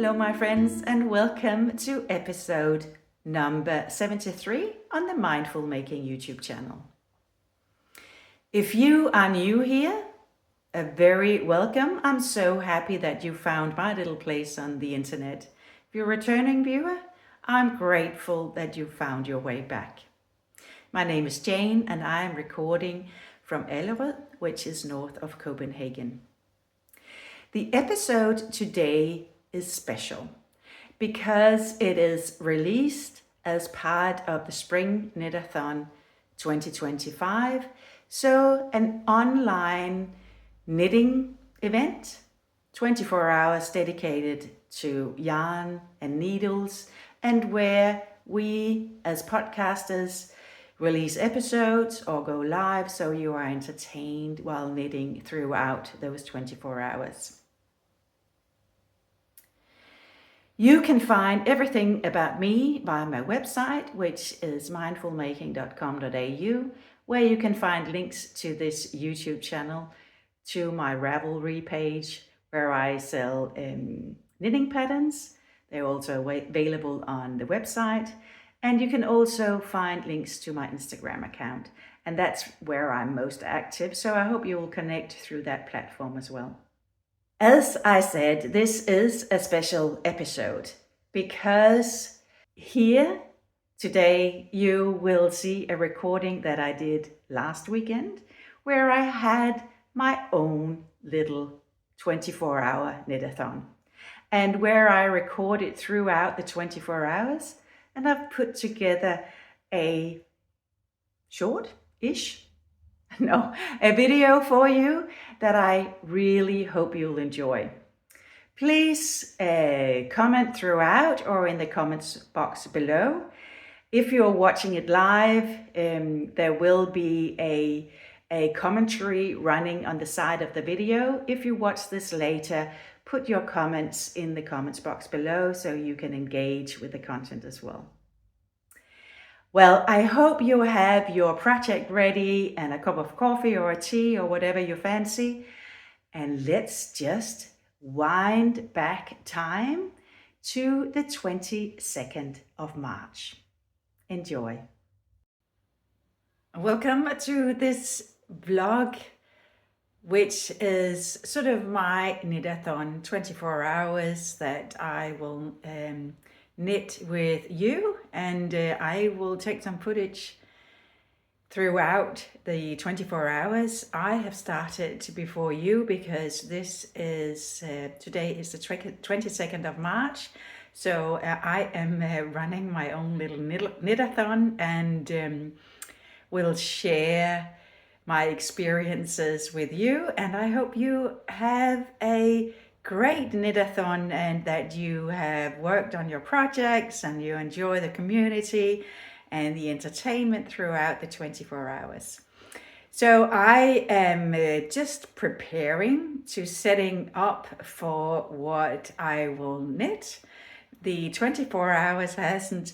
Hello my friends and welcome to episode number 73 on the Mindful Making YouTube channel. If you are new here, a very welcome. I'm so happy that you found my little place on the internet. If you're a returning viewer, I'm grateful that you found your way back. My name is Jane and I am recording from Errand, which is north of Copenhagen. The episode today is special because it is released as part of the Spring Knitathon 2025. So an online knitting event, 24 hours dedicated to yarn and needles, and where we as podcasters release episodes or go live so you are entertained while knitting throughout those 24 hours. You can find everything about me via my website, which is mindfulmaking.com.au, where you can find links to this YouTube channel, to my Ravelry page, where I sell knitting patterns. They're also available on the website. And you can also find links to my Instagram account. And that's where I'm most active. So I hope you will connect through that platform as well. As I said, this is a special episode because here today you will see a recording that I did last weekend where I had my own little 24-hour knitathon and where I recorded throughout the 24 hours, and I've put together a a video for you that I really hope you'll enjoy. Please comment throughout or in the comments box below. If you're watching it live, there will be a commentary running on the side of the video. If you watch this later, put your comments in the comments box below so you can engage with the content as well. Well, I hope you have your project ready and a cup of coffee or a tea or whatever you fancy. And let's just wind back time to the 22nd of March. Enjoy. Welcome to this vlog, which is sort of my knitathon 24 hours that I will knit with you, and I will take some footage throughout the 24 hours. I have started before you because this is today is the 22nd of March, so I am running my own little knitathon and will share my experiences with you, and I hope you have a great knitathon and that you have worked on your projects and you enjoy the community and the entertainment throughout the 24 hours. So I am just preparing to setting up for what I will knit. The 24 hours hasn't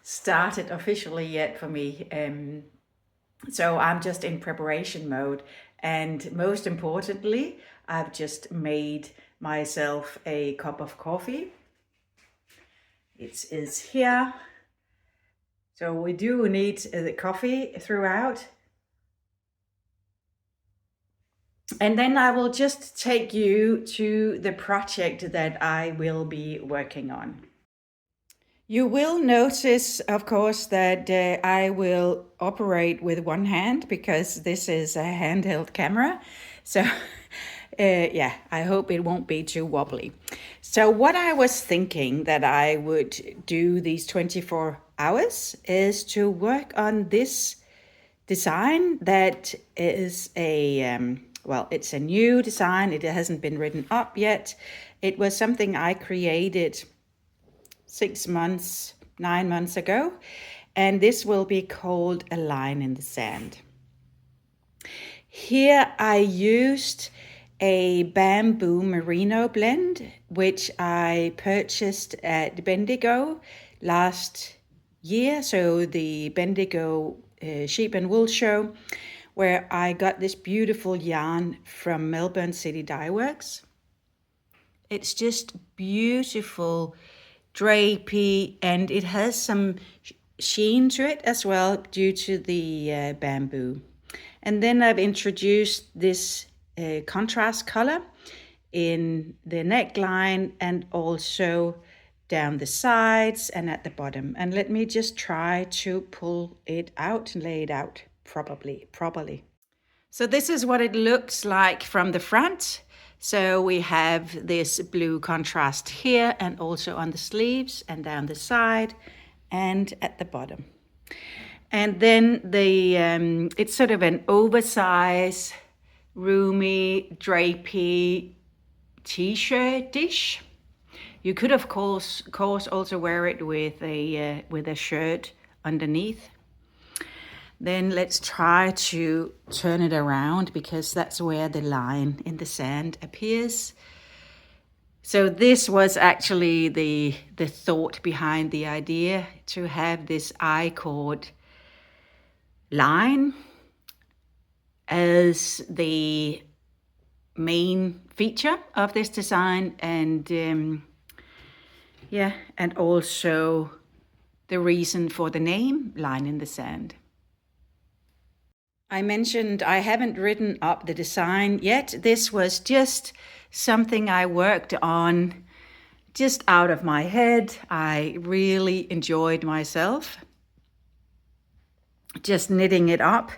started officially yet for me. So I'm just in preparation mode, and most importantly, I've just made myself a cup of coffee. It is here. So we do need the coffee throughout. And then I will just take you to the project that I will be working on. You will notice, of course, that I will operate with one hand because this is a handheld camera. So yeah, I hope it won't be too wobbly. So what I was thinking that I would do these 24 hours is to work on this design that is it's a new design. It hasn't been written up yet. It was something I created 9 months ago, and this will be called A Line in the Sand. Here I used a bamboo merino blend, which I purchased at Bendigo last year, so the Bendigo sheep and wool show, where I got this beautiful yarn from Melbourne City Dye Works. It's just beautiful drapey, and it has some sheen to it as well due to the bamboo. And then I've introduced this contrast color in the neckline and also down the sides and at the bottom. And let me just try to pull it out and lay it out properly. So this is what it looks like from the front. So we have this blue contrast here and also on the sleeves and down the side and at the bottom. And then it's sort of an oversized, roomy, drapey t-shirt-ish. You could of course also wear it with a shirt underneath. Then let's try to turn it around because that's where the line in the sand appears. So this was actually the thought behind the idea, to have this I-cord line as the main feature of this design, and and also the reason for the name Line in the Sand. I mentioned I haven't written up the design yet. This was just something I worked on just out of my head. I really enjoyed myself just knitting it up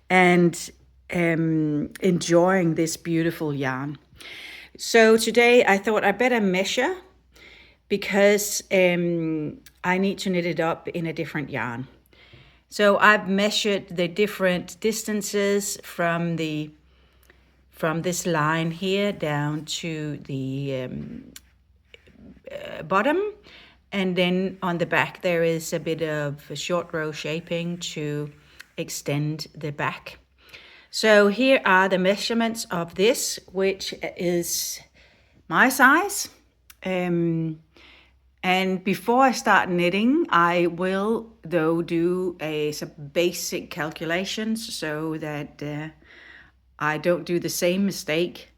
and enjoying this beautiful yarn. So today I thought I better measure because I need to knit it up in a different yarn. So I've measured the different distances from this line here down to the bottom, and then on the back there is a bit of short row shaping to extend the back. So here are the measurements of this, which is my size. And before I start knitting, I will though do some basic calculations so that I don't do the same mistake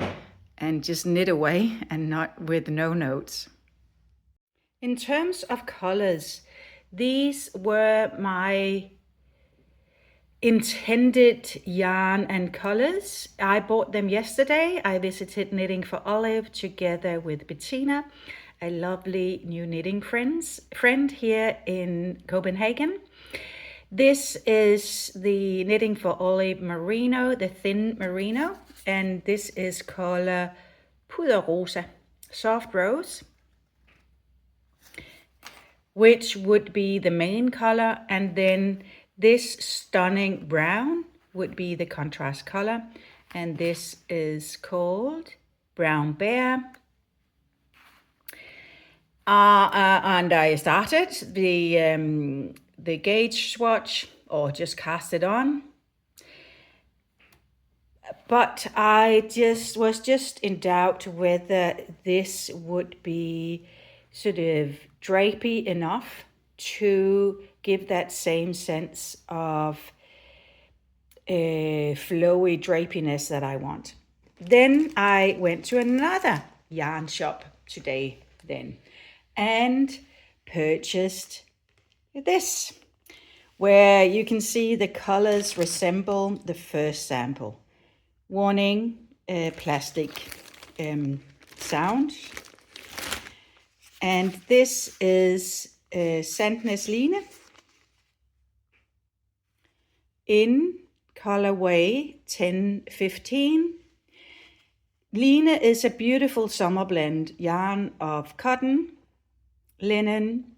and just knit away and not with no notes. In terms of colors, these were my intended yarn and colors. I bought them yesterday. I visited Knitting for Olive together with Bettina, a lovely new knitting friend here in Copenhagen. This is the Knitting for Olive Merino, the thin merino, and this is color Puderrosa, soft rose, which would be the main color, and then this stunning brown would be the contrast color, and this is called Brown Bear. And I started the gauge swatch, or just cast it on. But I was just in doubt whether this would be sort of drapey enough to give that same sense of flowy drapiness that I want. Then I went to another yarn shop today then and purchased this, where you can see the colors resemble the first sample. Warning, plastic sound. And this is Sandnes Line in colorway 1015. Line is a beautiful summer blend yarn of cotton, linen,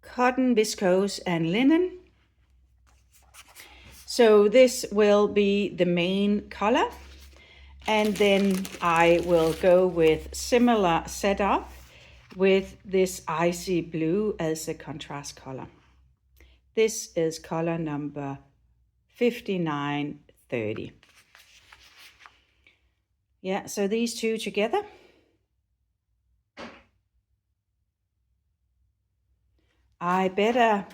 cotton, viscose, and linen. So this will be the main color, and then I will go with similar setup with this icy blue as the contrast color. This is color number 5930. Yeah, so these two together. I better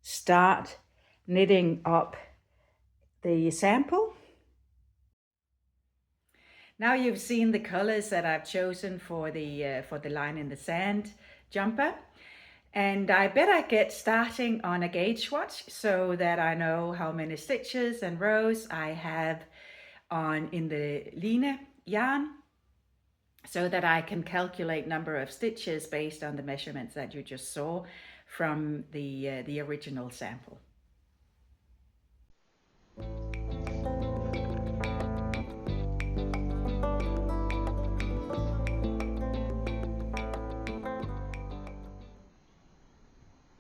start knitting up the sample. Now you've seen the colors that I've chosen for the line in the sand jumper. And I better get starting on a gauge swatch so that I know how many stitches and rows I have on in the line yarn, so that I can calculate number of stitches based on the measurements that you just saw from the original sample.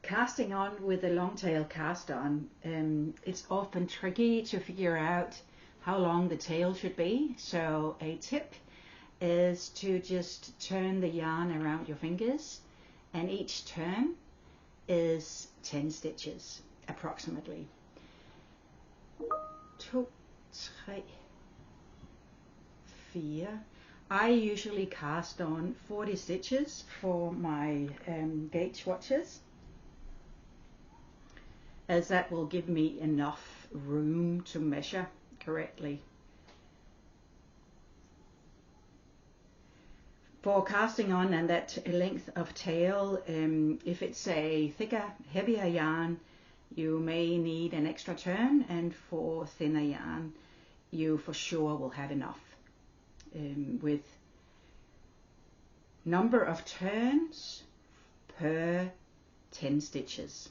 Casting on with a long tail cast on, it's often tricky to figure out how long the tail should be. So a tip is to just turn the yarn around your fingers, and each turn is 10 stitches approximately. 2, 3, 4. I usually cast on 40 stitches for my gauge swatches, as that will give me enough room to measure correctly. For casting on and that length of tail, if it's a thicker, heavier yarn, you may need an extra turn, and for thinner yarn, you for sure will have enough. With number of turns per 10 stitches.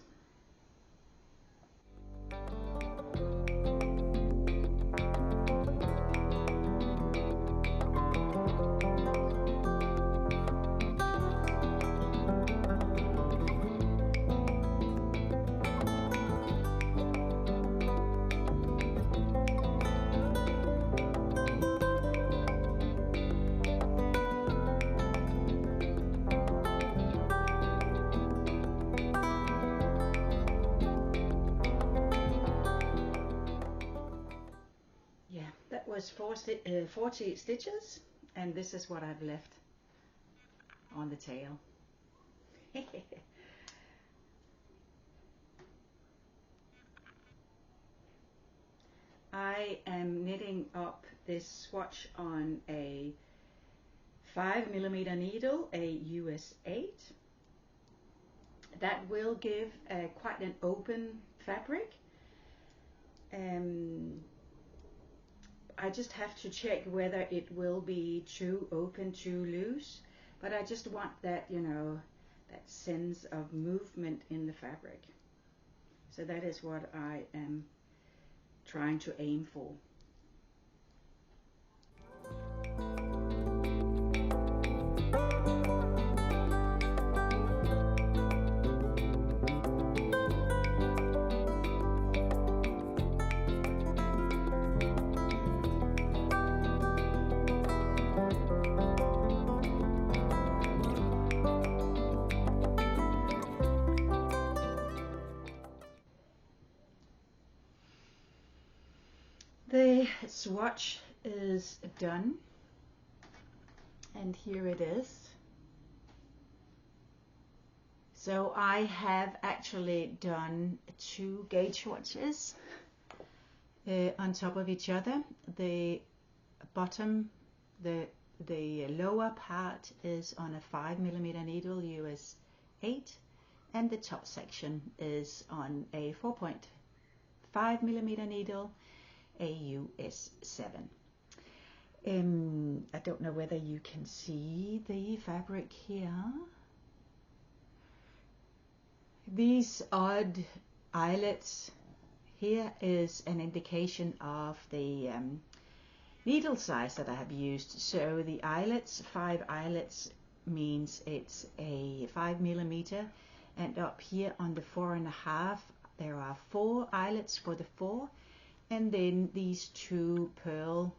Was 40 stitches, and this is what I've left on the tail. I am knitting up this swatch on a 5mm needle, a US 8. That will give quite an open fabric. I just have to check whether it will be too open, too loose, but I just want that, you know, that sense of movement in the fabric. So that is what I am trying to aim for. The swatch is done, and here it is. So I have actually done 2 gauge swatches on top of each other. The bottom, the lower part is on a 5mm needle, US 8, and the top section is on a 4.5mm needle, AUS 7. I don't know whether you can see the fabric here. These odd eyelets here is an indication of the needle size that I have used. So the eyelets, 5 eyelets, means it's a 5mm, and up here on the 4.5 there are 4 eyelets for the 4. And then these 2 pearl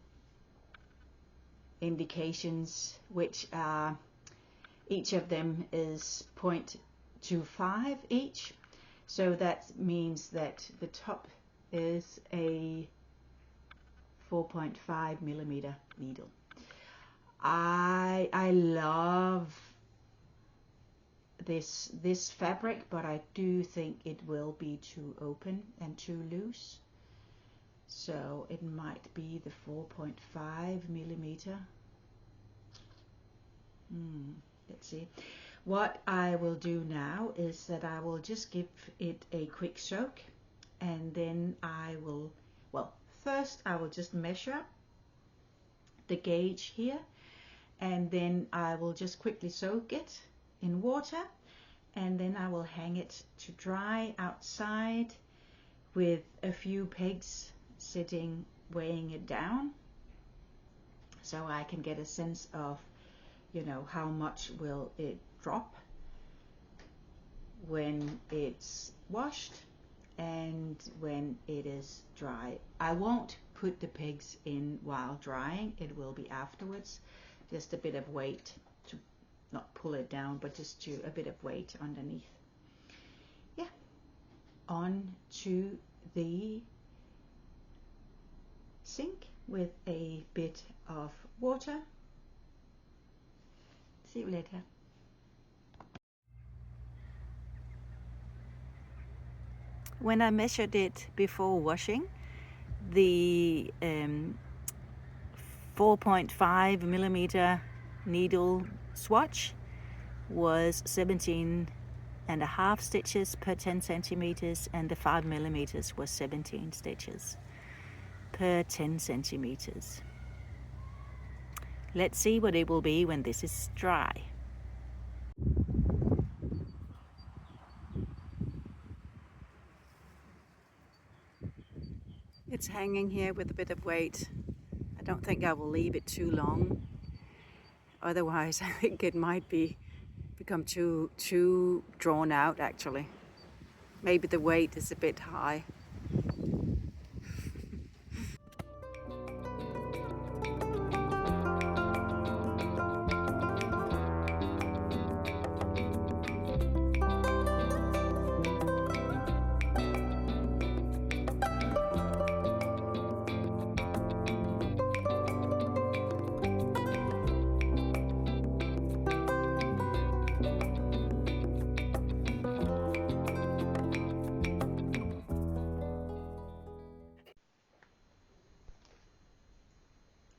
indications, which are, each of them is 0.25 each. So that means that the top is a 4.5mm needle. I love this fabric, but I do think it will be too open and too loose. So it might be the 4.5 millimeter. Let's see. What I will do now is that I will just give it a quick soak, and then I will, well, first I will just measure the gauge here, and then I will just quickly soak it in water, and then I will hang it to dry outside with a few pegs sitting weighing it down, so I can get a sense of, you know, how much will it drop when it's washed and when it is dry. I won't put the pegs in while drying, it will be afterwards. Just a bit of weight to not pull it down, but just to a bit of weight underneath. Yeah, on to the sink with a bit of water. See you later. When I measured it before washing, the 4.5 millimeter needle swatch was 17.5 stitches per 10 centimeters, and the 5 millimeters was 17 stitches per 10 centimeters. Let's see what it will be when this is dry. It's hanging here with a bit of weight. I don't think I will leave it too long. Otherwise, I think it might become too drawn out actually. Maybe the weight is a bit high.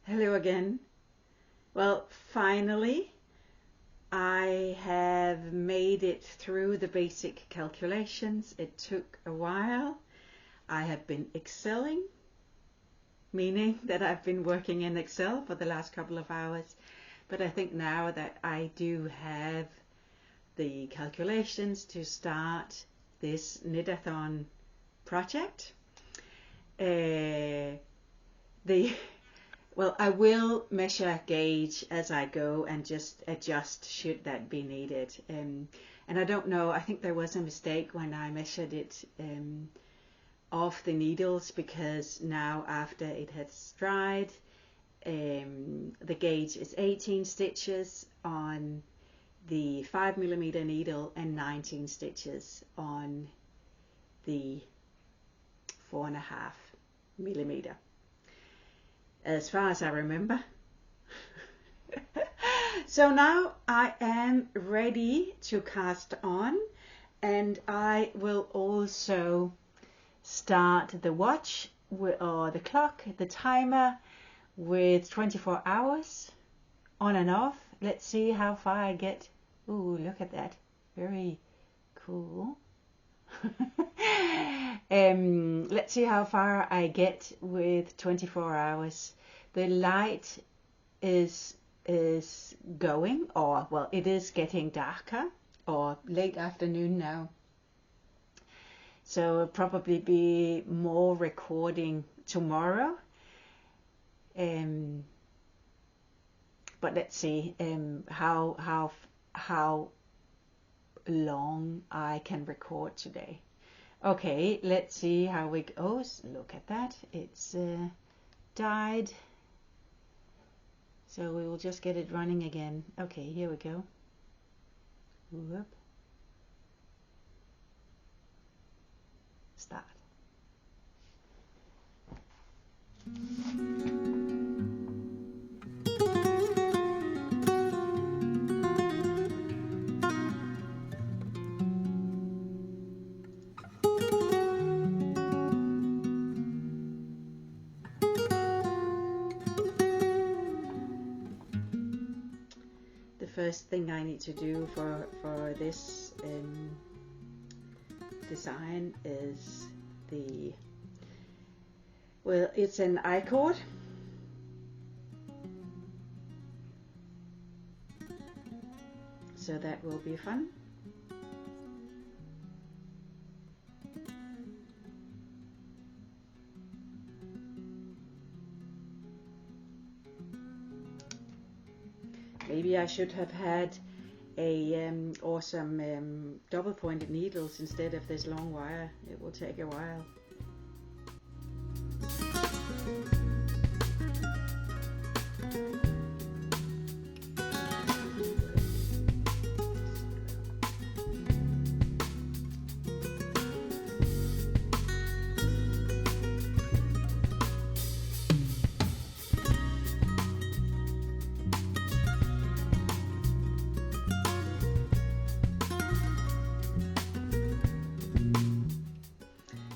Hello again. Well, finally I have made it through the basic calculations. It took a while. I have been excelling, meaning that I've been working in Excel for the last couple of hours, but I think now that I do have the calculations to start this Knitathon project, well, I will measure gauge as I go and just adjust should that be needed. And I don't know, I think there was a mistake when I measured it of the needles, because now after it has dried, the gauge is 18 stitches on the 5 millimeter needle and 19 stitches on the 4.5 millimeter. As far as I remember. So now I am ready to cast on, and I will also start the watch or the clock, the timer, with 24 hours on and off. Let's see how far I get. Ooh, look at that. Very cool. Let's see how far I get with 24 hours. The light is going, or well, it is getting darker, or late afternoon now. So it'll probably be more recording tomorrow. But let's see how long I can record today. Okay, let's see how we go. Look at that, it's died. So we will just get it running again. Okay, here we go. Whoop. Start. first thing I need to do for this design is it's an I-cord. So that will be fun. Maybe I should have had some double pointed needles instead of this long wire. It will take a while.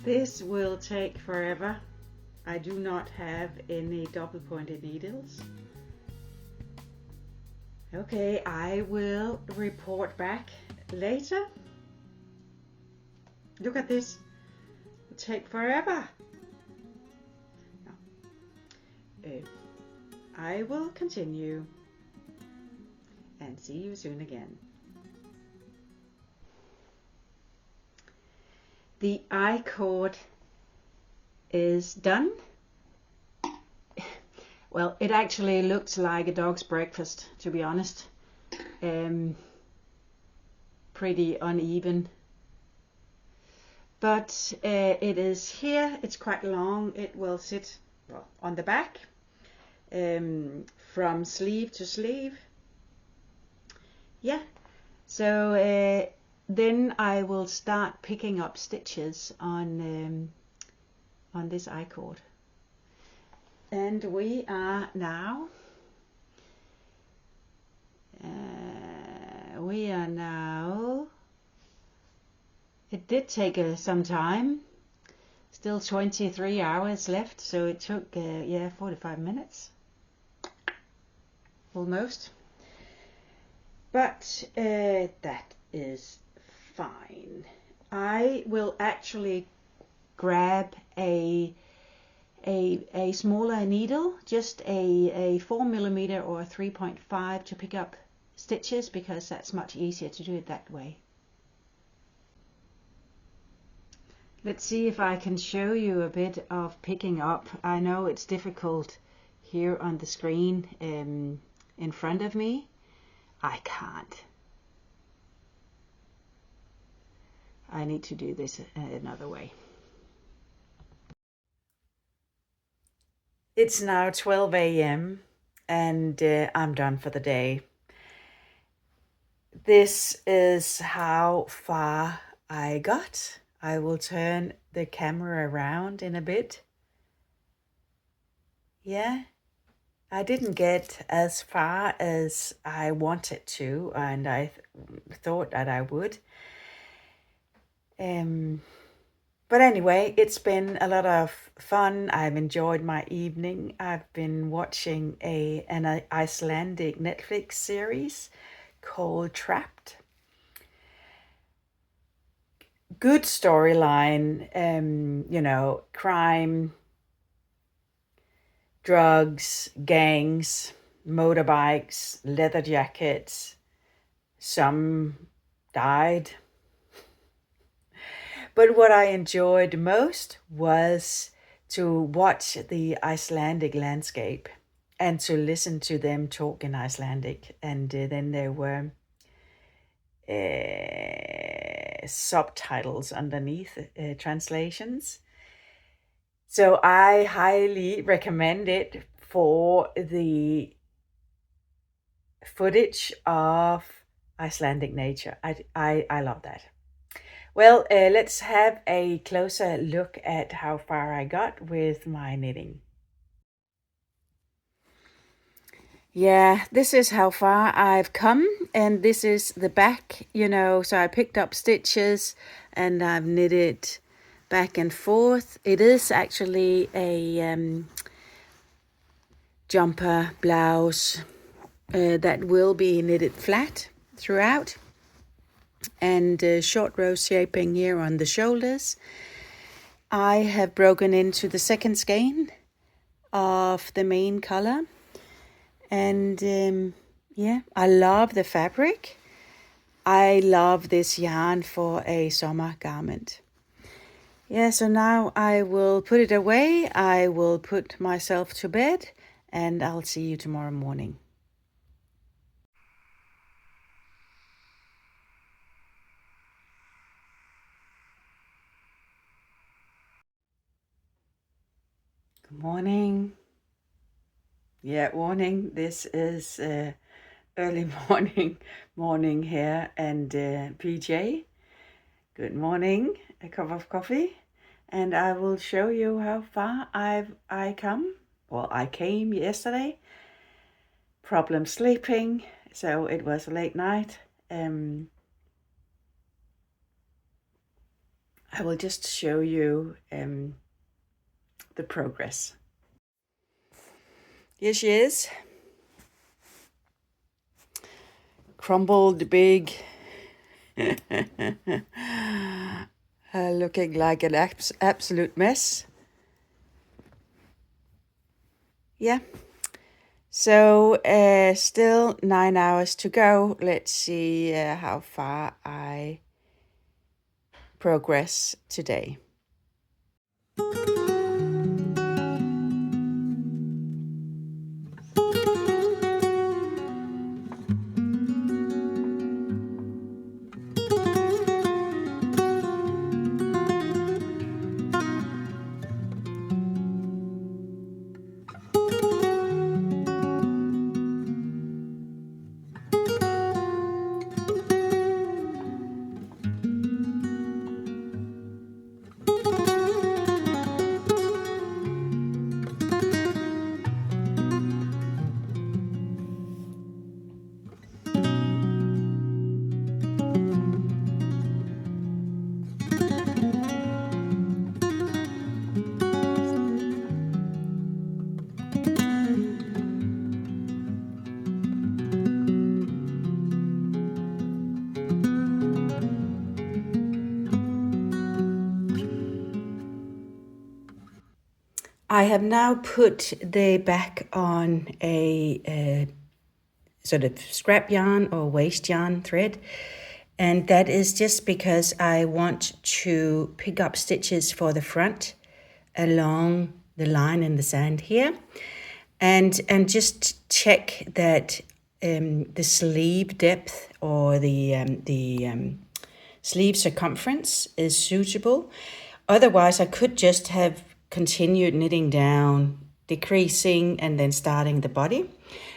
This will take forever. I do not have any double pointed needles. Okay, I will report back later. Look at this. It'll take forever. No. I will continue and see you soon again. The I-cord is done. Well, it actually looks like a dog's breakfast, to be honest. Pretty uneven. But it is here. It's quite long. It will sit on the back from sleeve to sleeve. Yeah. So then I will start picking up stitches on this I-cord. And we are now it did take some time, still 23 hours left, so it took 45 minutes almost, but that is fine. I will actually grab a smaller needle, just a 4mm or a 3.5 to pick up stitches, because that's much easier to do it that way. Let's see if I can show you a bit of picking up. I know it's difficult here on the screen in front of me. I can't. I need to do this another way. It's now 12 a.m. and I'm done for the day. This is how far I got. I will turn the camera around in a bit. Yeah, I didn't get as far as I wanted to, and I thought that I would. But anyway, it's been a lot of fun. I've enjoyed my evening. I've been watching an Icelandic Netflix series called Trapped. Good storyline, you know, crime, drugs, gangs, motorbikes, leather jackets. Some died. But what I enjoyed most was to watch the Icelandic landscape and to listen to them talk in Icelandic. And then there were subtitles underneath, translations. So I highly recommend it for the footage of Icelandic nature. I love that. Well, let's have a closer look at how far I got with my knitting. Yeah, this is how far I've come, and this is the back, you know, so I picked up stitches and I've knitted back and forth. It is actually a jumper, blouse, that will be knitted flat throughout, and short row shaping here on the shoulders. I have broken into the second skein of the main color, and yeah, I love the fabric. I love this yarn for a summer garment. Yeah, so now I will put it away. I will put myself to bed, and I'll see you tomorrow morning. Good morning. Yeah, warning. This is early morning here, and PJ. Good morning. A cup of coffee, and I will show you how far I come. Well, I came yesterday. Problem sleeping, so it was a late night. I will just show you the progress. Here she is. Crumbled big. Looking like an absolute mess. Yeah. So still 9 hours to go. Let's see how far I progress today. I have now put the back on a sort of scrap yarn or waste yarn thread, and that is just because I want to pick up stitches for the front along the line in the sand here, and just check that the sleeve depth or the sleeve circumference is suitable. Otherwise, I could just have continued knitting down, decreasing, and then starting the body.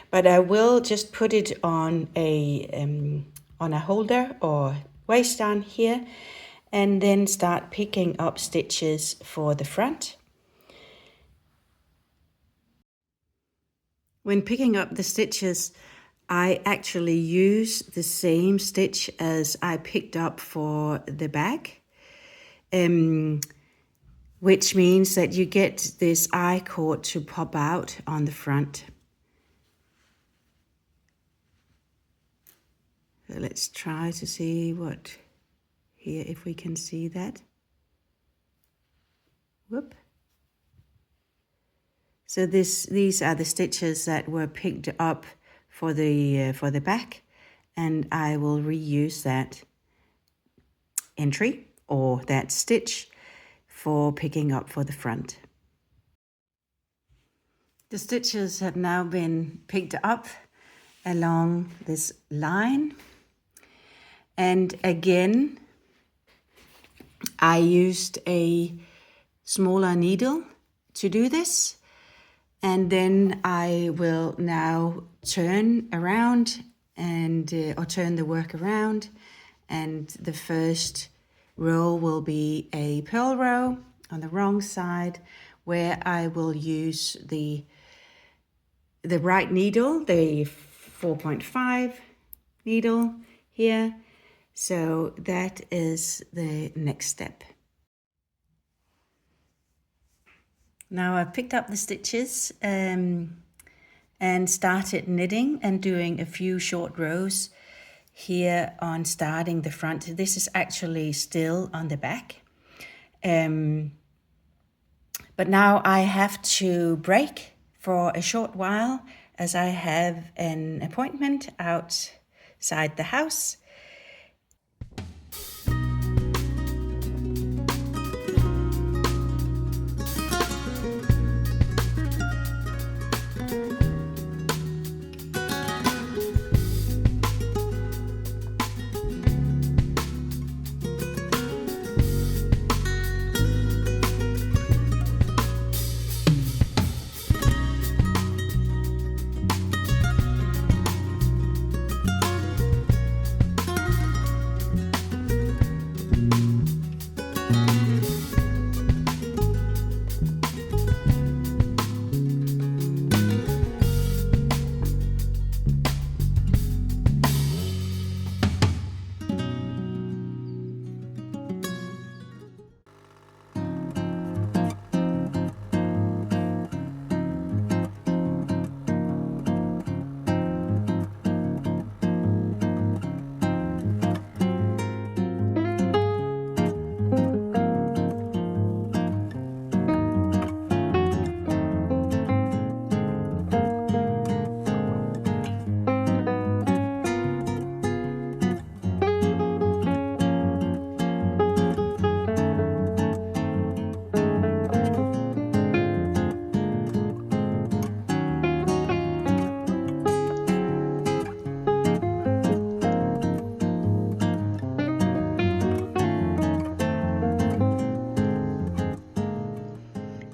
But I will just put it on a holder or waist yarn here, and then start picking up stitches for the front. When picking up the stitches, I actually use the same stitch as I picked up for the back, which means that you get this I-cord to pop out on the front. So let's try to see what here, if we can see that. Whoop. So these are the stitches that were picked up for the back, and I will reuse that entry or that stitch for picking up for the front. The stitches have now been picked up along this line, and again I used a smaller needle to do this, and then I will now turn around and or turn the work around, and the first row will be a purl row on the wrong side, where I will use the right needle, the 4.5 needle here. So that is the next step. Now I've picked up the stitches and started knitting and doing a few short rows here on starting the front. This is actually still on the back. But now I have to break for a short while as I have an appointment outside the house.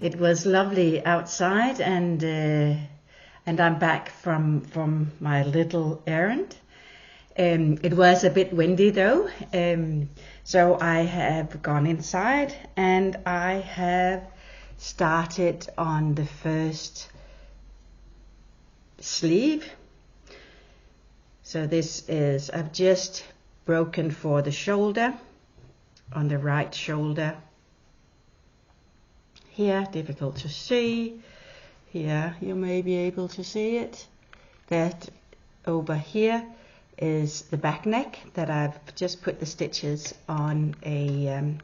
It was lovely outside, and I'm back from my little errand. It was a bit windy though, so I have gone inside and I have started on the first sleeve. So this is, I've just broken for the shoulder, on the right shoulder. Here, difficult to see. Here, you may be able to see it. That over here is the back neck that I've just put the stitches on a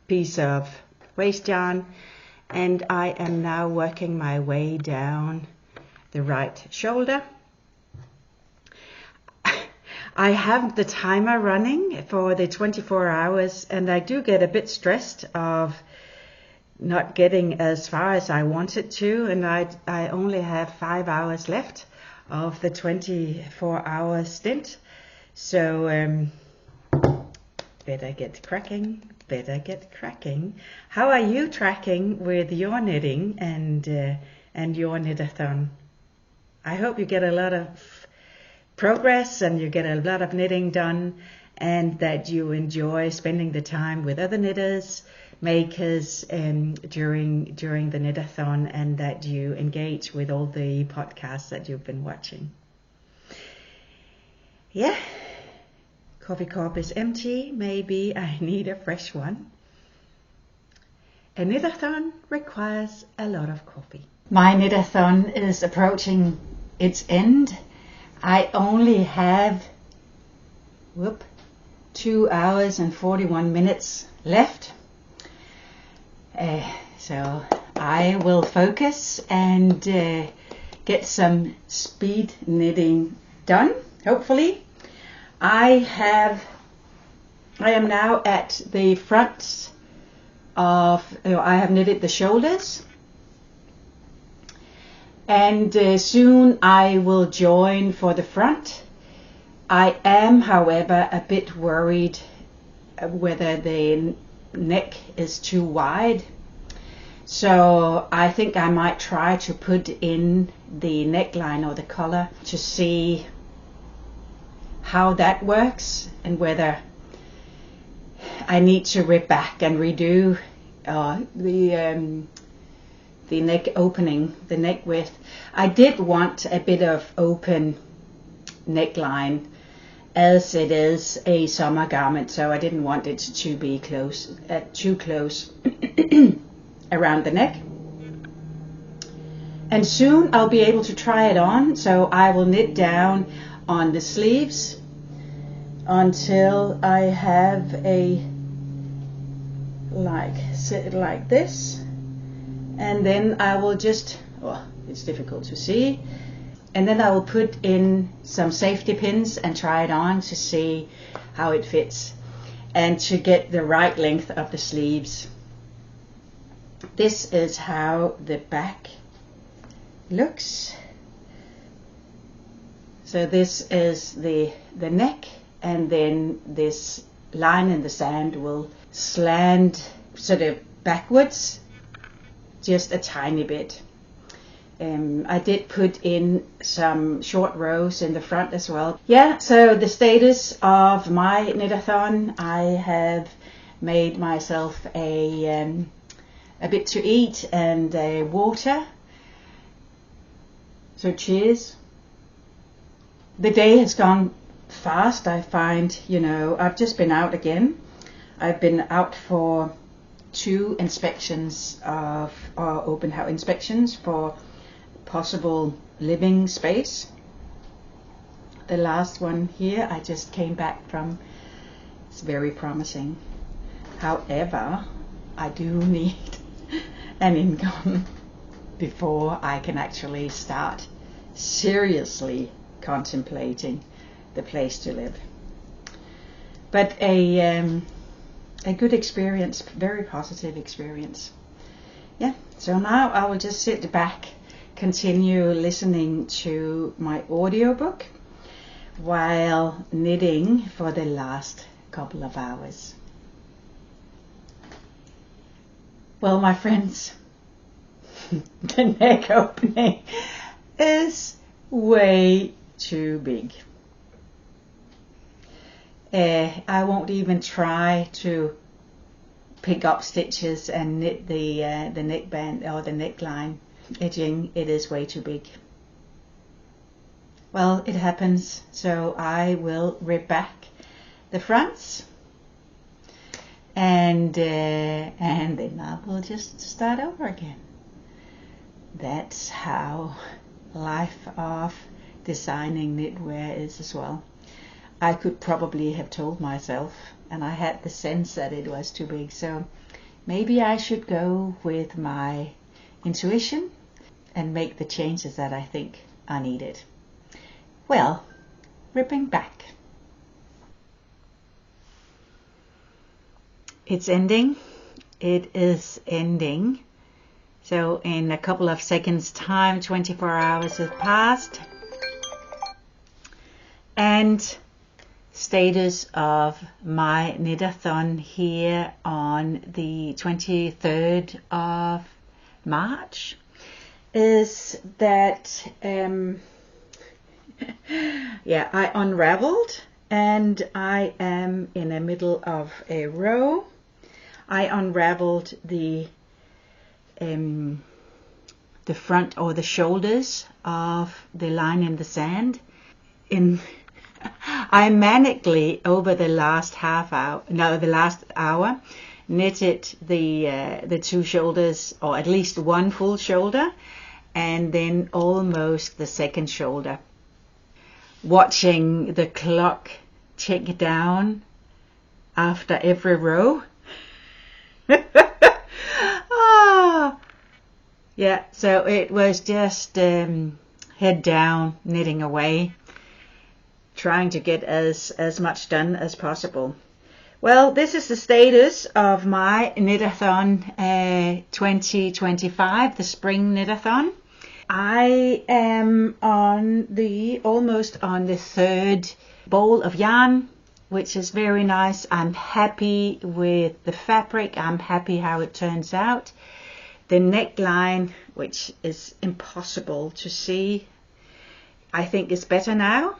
piece of waste yarn, and I am now working my way down the right shoulder. I have the timer running for the 24 hours, and I do get a bit stressed of not getting as far as I wanted to, and I only have 5 hours left of the 24-hour stint. So better get cracking, better get cracking. How are you tracking with your knitting and your knitathon? I hope you get a lot of progress and you get a lot of knitting done, and that you enjoy spending the time with other knitters, makers during the knitathon, and that you engage with all the podcasts that you've been watching. Yeah, coffee cup is empty. Maybe I need a fresh one. A knitathon requires a lot of coffee. My knitathon is approaching its end. I only have 2 hours and 41 minutes left. So I will focus and get some speed knitting done, hopefully. I am now at the front of, I have knitted the shoulders, and soon I will join for the front. I am, however, a bit worried whether the neck is too wide, so I think I might try to put in the neckline or the collar to see how that works, and whether I need to rip back and redo the neck opening, the neck width. I did want a bit of open neckline, as it is a summer garment, so I didn't want it to be too close around the neck. And soon I'll be able to try it on, so I will knit down on the sleeves until I have a like this, and then I will just, oh, it's difficult to see, and then I will put in some safety pins and try it on to see how it fits and to get the right length of the sleeves. This is how the back looks. So this is the neck, and then this line in the sand will slant sort of backwards just a tiny bit. I did put in some short rows in the front as well. Yeah, so the status of my knitathon, I have made myself a bit to eat and water. So cheers. The day has gone fast, I find. You know, I've just been out again. I've been out for 2 inspections of open house inspections for possible living space. The last one here I just came back from. It's very promising. However, I do need an income before I can actually start seriously contemplating the place to live. But a good experience, very positive experience. Yeah, so now I will just sit back, continue listening to my audiobook while knitting for the last couple of hours. Well, my friends, the neck opening is way too big. I won't even try to pick up stitches and knit the neckband or the neckline edging. It is way too big. Well, it happens, so I will rip back the fronts, and then I will just start over again. That's how life of designing knitwear is as well. I could probably have told myself, and I had the sense that it was too big, so maybe I should go with my intuition and make the changes that I think are needed. Well, ripping back. It's ending. It is ending. So in a couple of seconds time, 24 hours have passed. And status of my knitathon here on the 23rd of March is that yeah, I unraveled and I am in the middle of a row. I unraveled the front or the shoulders of the line in the sand. I manically over the last hour knitted the 2 shoulders, or at least 1 full shoulder, and then almost the 2nd shoulder, watching the clock tick down after every row. Yeah, so it was just head down, knitting away, trying to get as much done as possible. Well, this is the status of my Knitathon 2025, the Spring Knitathon. I am almost on the 3rd bowl of yarn, which is very nice. I'm happy with the fabric. I'm happy how it turns out. The neckline, which is impossible to see, I think is better now.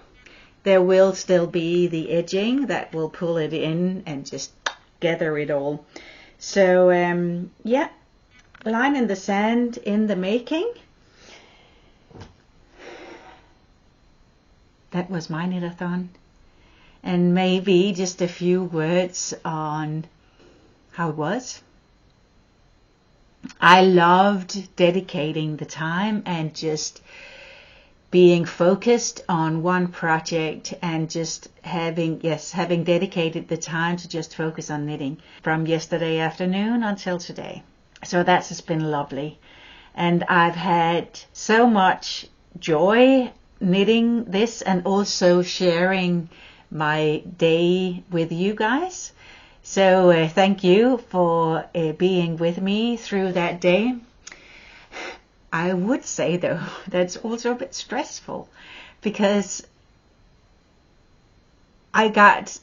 There will still be the edging that will pull it in and just gather it all. So yeah, line in the sand in the making. That was my knitathon. And maybe just a few words on how it was. I loved dedicating the time and just being focused on one project and just having dedicated the time to just focus on knitting from yesterday afternoon until today. So that's just been lovely. And I've had so much joy knitting this and also sharing my day with you guys. So thank you for being with me through that day. I would say, though, that's also a bit stressful because I got,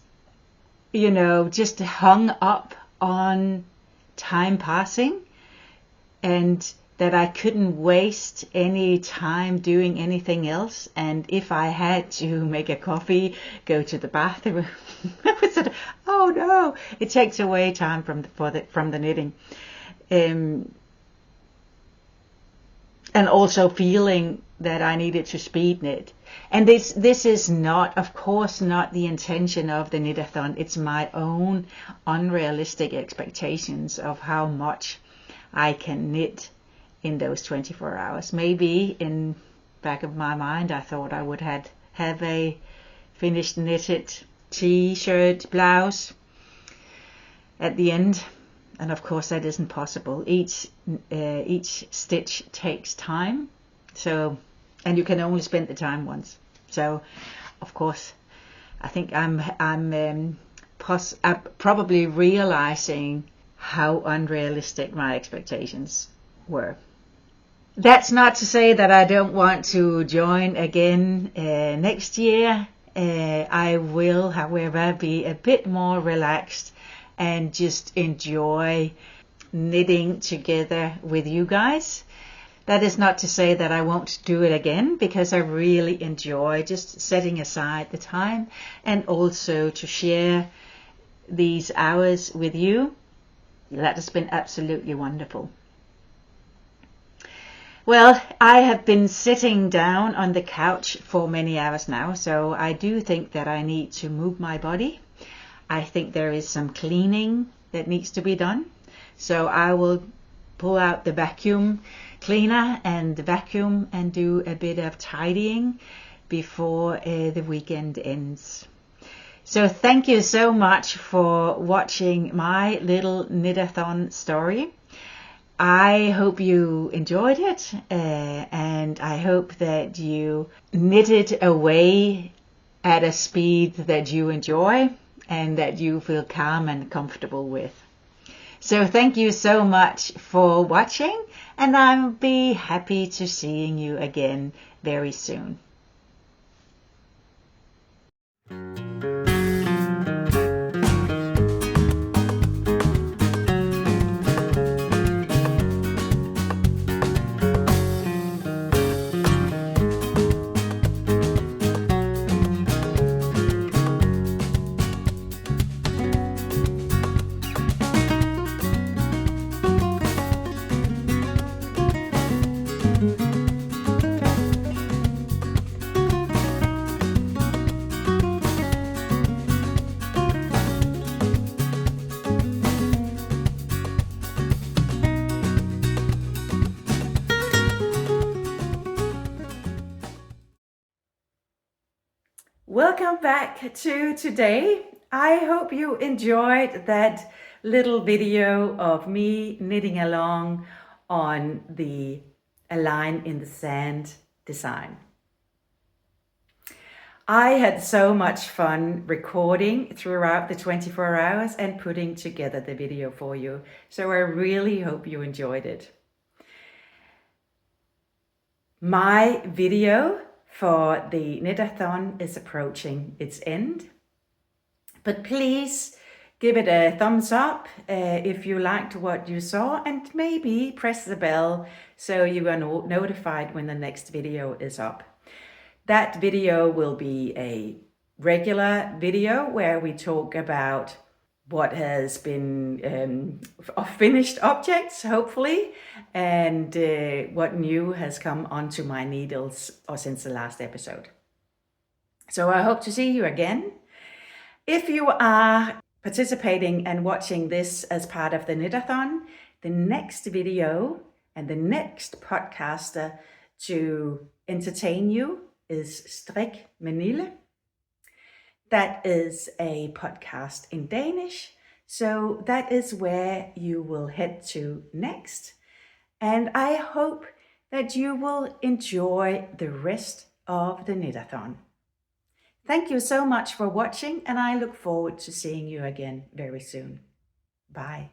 just hung up on time passing and that I couldn't waste any time doing anything else. And if I had to make a coffee, go to the bathroom, I was sort of, oh no, it takes away time from the knitting. And also feeling that I needed to speed knit. And this is not, of course, not the intention of the Knitathon. It's my own unrealistic expectations of how much I can knit in those 24 hours. Maybe in back of my mind, I thought I would have a finished knitted t-shirt blouse at the end. And of course that isn't possible. Each stitch takes time. So, and you can only spend the time once. So, of course, I think I'm probably realizing how unrealistic my expectations were. That's not to say that I don't want to join again next year. I will, however, be a bit more relaxed and just enjoy knitting together with you guys. That is not to say that I won't do it again, because I really enjoy just setting aside the time and also to share these hours with you. That has been absolutely wonderful. Well, I have been sitting down on the couch for many hours now, so I do think that I need to move my body. I think there is some cleaning that needs to be done. So I will pull out the vacuum cleaner and the vacuum and do a bit of tidying before the weekend ends. So thank you so much for watching my little Knitathon story. I hope you enjoyed it and I hope that you knitted away at a speed that you enjoy and that you feel calm and comfortable with. So thank you so much for watching, and I'll be happy to seeing you again very soon. Welcome back to today. I hope you enjoyed that little video of me knitting along on the A Line in the Sand design. I had so much fun recording throughout the 24 hours and putting together the video for you. So I really hope you enjoyed it. My video for the Knitathon is approaching its end, but please give it a thumbs up if you liked what you saw, and maybe press the bell so you are notified when the next video is up. That video will be a regular video where we talk about what has been finished objects, hopefully, and what new has come onto my needles since the last episode. So I hope to see you again. If you are participating and watching this as part of the Knitathon. The next video and the next podcaster to entertain you is Strik med Nille. That is a podcast in Danish, so that is where you will head to next. And I hope that you will enjoy the rest of the Knitathon. Thank you so much for watching, and I look forward to seeing you again very soon. Bye.